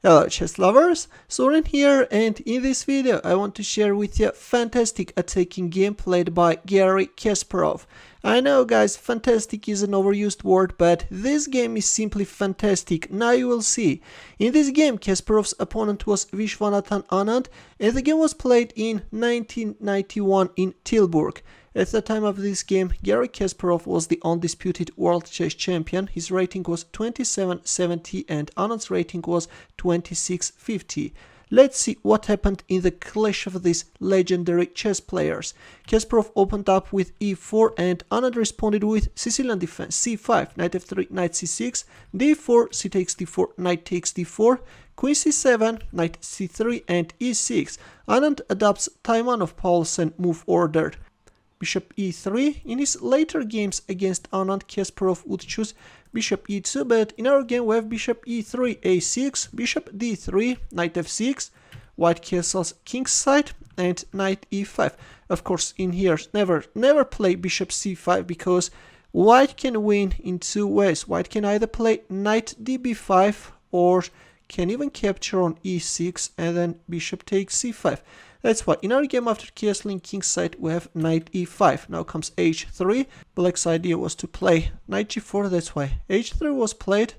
Hello chess lovers, Soren here, and in this video I want to share with you a fantastic attacking game played by Garry Kasparov. I know guys, fantastic is an overused word, but this game is simply fantastic, now you will see. In this game Kasparov's opponent was Viswanathan Anand, and the game was played in 1991 in Tilburg. At the time of this game, Garry Kasparov was the undisputed world chess champion. His rating was 2770 and Anand's rating was 2650. Let's see what happened in the clash of these legendary chess players. Kasparov opened up with e4 and Anand responded with Sicilian defense, c5, knight f3, knight c6, d4, c takes d4, knight takes d4, queen c7, knight c3 and e6. Anand adopts Taimanov Paulsen move order. Bishop e3. In his later games against Anand, Kasparov would choose bishop e2, but in our game we have bishop e3, a6, bishop d3, knight f6, white castles kingside, and knight e5. Of course, in here, never play bishop c5 because white can win in two ways. White can either play knight db5 or can even capture on e6 and then bishop takes c5. That's why in our game after castling kingside we have knight e5. Now comes h3. Black's idea was to play knight g4, that's why h3 was played,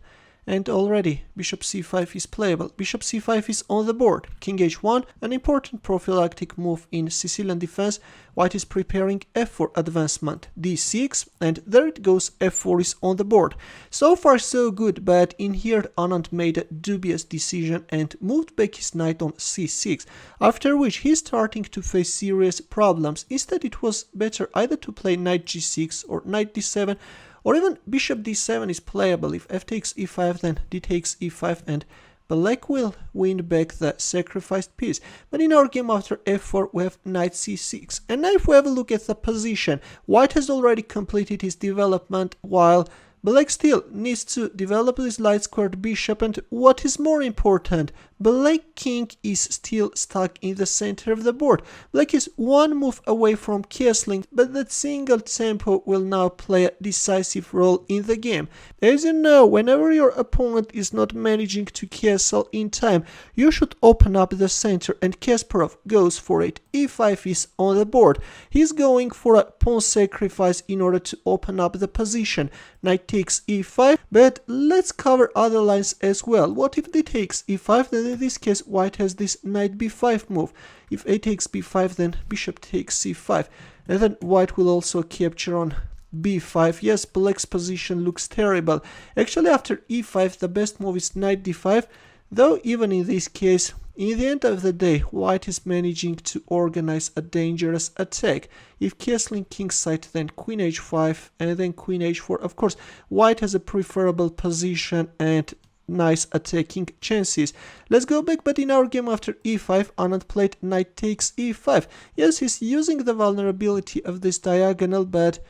and already bishop c5 is playable. Bishop c5 is on the board. King h1, an important prophylactic move in Sicilian defense. White is preparing f4 advancement, d6, and there it goes, f4 is on the board. So far so good, but in here Anand made a dubious decision and moved back his knight on c6, after which he's starting to face serious problems. Instead it was better either to play knight g6 or knight d7, or even bishop d7 is playable. If f takes e5, then d takes e5 and black will win back the sacrificed piece. But in our game after f4 we have knight c6. And now if we have a look at the position, white has already completed his development while black still needs to develop this light squared bishop, and what is more important, black king is still stuck in the center of the board. Black is one move away from castling, but that single tempo will now play a decisive role in the game. As you know, whenever your opponent is not managing to castle in time, you should open up the center, and Kasparov goes for it. e5 is on the board. He's going for a pawn sacrifice in order to open up the position. Knight takes e5, but let's cover other lines as well. What if d takes e5? Then in this case white has this knight b5 move. If a takes b5, then bishop takes c5, and then white will also capture on b5. Yes, black's position looks terrible. Actually, after e5 the best move is knight d5, though even in this case, in the end of the day, white is managing to organize a dangerous attack. If castling kingside, then queen h5 and then queen h4. Of course, white has a preferable position and nice attacking chances. Let's go back, but in our game after e5, Anand played knight takes e5. Yes, he's using the vulnerability of this diagonal, but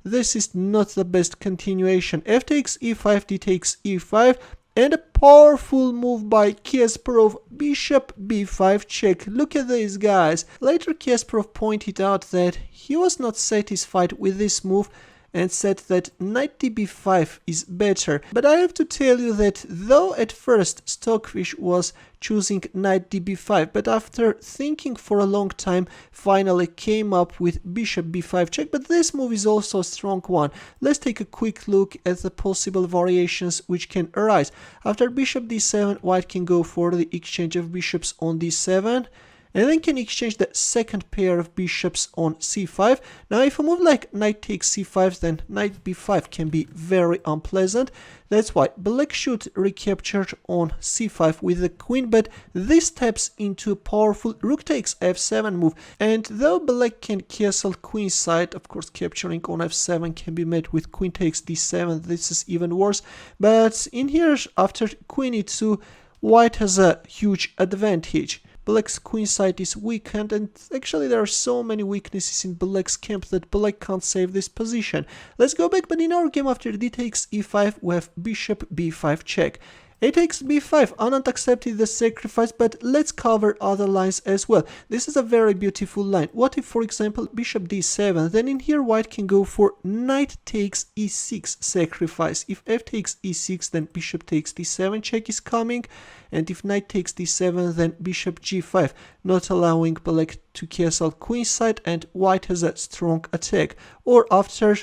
this is not the best continuation. F takes e5, d takes e5, and a powerful move by Kasparov, bishop b5 check. Look at this, guys. Later Kasparov pointed out that he was not satisfied with this move and said that knight db5 is better. But I have to tell you that though at first Stockfish was choosing knight db5, but after thinking for a long time finally came up with bishop b5 check. But this move is also a strong one. Let's take a quick look at the possible variations which can arise. After bishop d7, white can go for the exchange of bishops on d7, and then can exchange the second pair of bishops on c5. Now if a move like knight takes c5, then knight b5 can be very unpleasant. That's why black should recapture on c5 with the queen, but this taps into a powerful rook takes f7 move. And though black can castle queenside, of course capturing on f7 can be met with queen takes d7, this is even worse. But in here, after queen e2, white has a huge advantage. Black's queenside is weakened, and actually there are so many weaknesses in black's camp that black can't save this position. Let's go back, but in our game after d takes e5 we have bishop b5 check. A takes b5. Anand accepted the sacrifice, but let's cover other lines as well. This is a very beautiful line. What if, for example, bishop d7? Then in here white can go for knight takes e6 sacrifice. If f takes e6, then bishop takes d7 check is coming. And if knight takes d7, then bishop g5, not allowing black to castle queenside, and white has a strong attack. Or after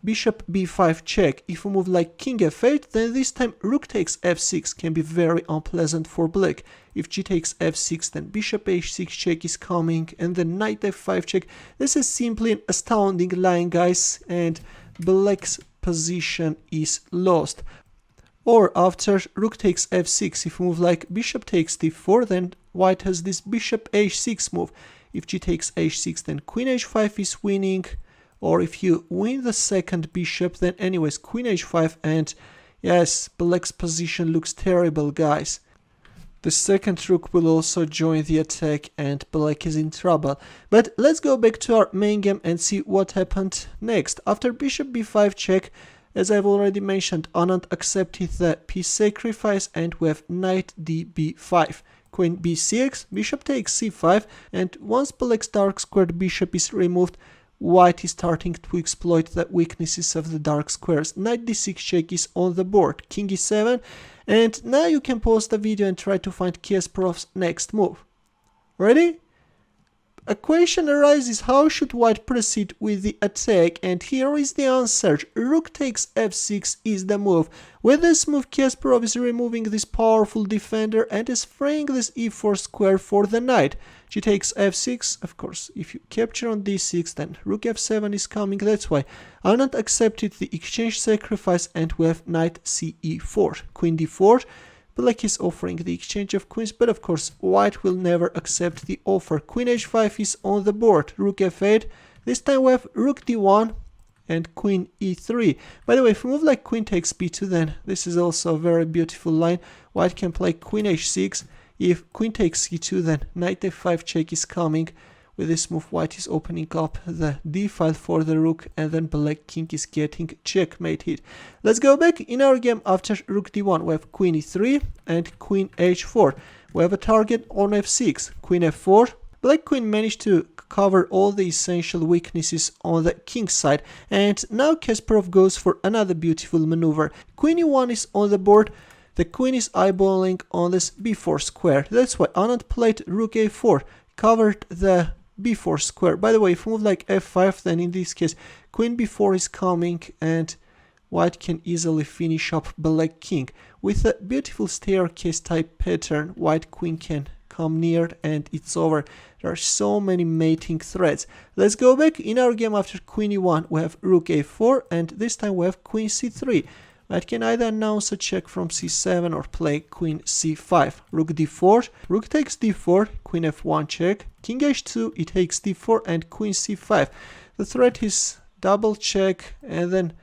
bishop b5 check, if we move like king f8, then this time rook takes f6 can be very unpleasant for black. If g takes f6, then bishop h6 check is coming, and then knight f5 check. This is simply an astounding line, guys, and black's position is lost. Or after rook takes f6, if we move like bishop takes d4, then white has this bishop h6 move. If g takes h6, then queen h5 is winning. Or if you win the second bishop, then anyways, queen h5, and yes, black's position looks terrible, guys. The second rook will also join the attack, and black is in trouble. But let's go back to our main game and see what happened next. After bishop b5 check, as I've already mentioned, Anand accepted the piece sacrifice, and we have knight db5. Queen b6, bishop takes c5, and once black's dark squared bishop is removed, white is starting to exploit the weaknesses of the dark squares. Knight d6 check is on the board, king e7, and now you can pause the video and try to find Kasparov's next move. Ready? A question arises, how should white proceed with the attack, and here is the answer. Rook takes f6 is the move. With this move, Kasparov is removing this powerful defender and is freeing this e4 square for the knight. G takes f6, of course, if you capture on d6, then rook f7 is coming, that's why Anand accepted the exchange sacrifice, and we have knight ce4, queen d4. Black is offering the exchange of queens, but of course white will never accept the offer. Queen h5 is on the board, rook f8. This time we have rook d1 and queen e3. By the way, if we move like queen takes b2, then this is also a very beautiful line. White can play queen h6. If queen takes c2, then knight f5 check is coming. With this move, white is opening up the d file for the rook, and then black king is getting checkmate hit. Let's go back in our game. After rook d1, we have queen e3 and queen h4. We have a target on f6, queen f4. Black queen managed to cover all the essential weaknesses on the king side, and now Kasparov goes for another beautiful maneuver. Queen e1 is on the board. The queen is eyeballing on this b4 square. That's why Anand played rook a4, covered the b4 square. By the way, if we move like f5, then in this case queen b4 is coming, and white can easily finish up black king. With a beautiful staircase type pattern, white queen can come near and it's over. There are so many mating threads. Let's go back in our game. After queen e1, we have rook a4, and this time we have queen c3. White can either announce a check from c7 or play queen c5. Rook d4, rook takes d4, queen f1 check, king h2, it takes d4, and queen c5. The threat is double check, and then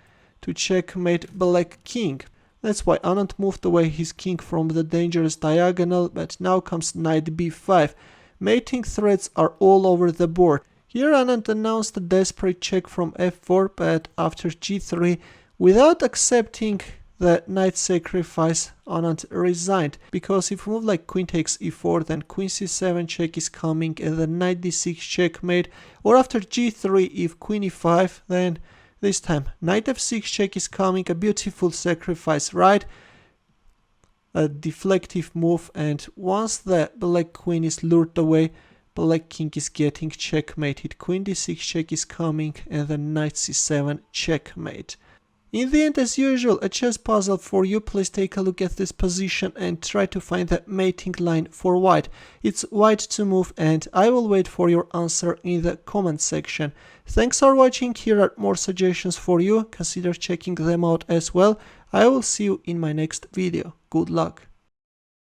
to checkmate black king. That's why Anand moved away his king from the dangerous diagonal, but now comes knight b5. Mating threads are all over the board. Here Anand announced a desperate check from f4, but after g3, without accepting the knight sacrifice, Anand resigned, because if we move like queen takes e4, then queen c7 check is coming, and then knight d6 checkmate. Or after g3, if queen e5, then this time knight f6 check is coming, a beautiful sacrifice, right? A deflective move, and once the black queen is lured away, black king is getting checkmated. Queen d6 check is coming, and then knight c7 checkmate. In the end, as usual, a chess puzzle for you. Please take a look at this position and try to find the mating line for white. It's white to move, and I will wait for your answer in the comment section. Thanks for watching. Here are more suggestions for you. Consider checking them out as well. I will see you in my next video. Good luck.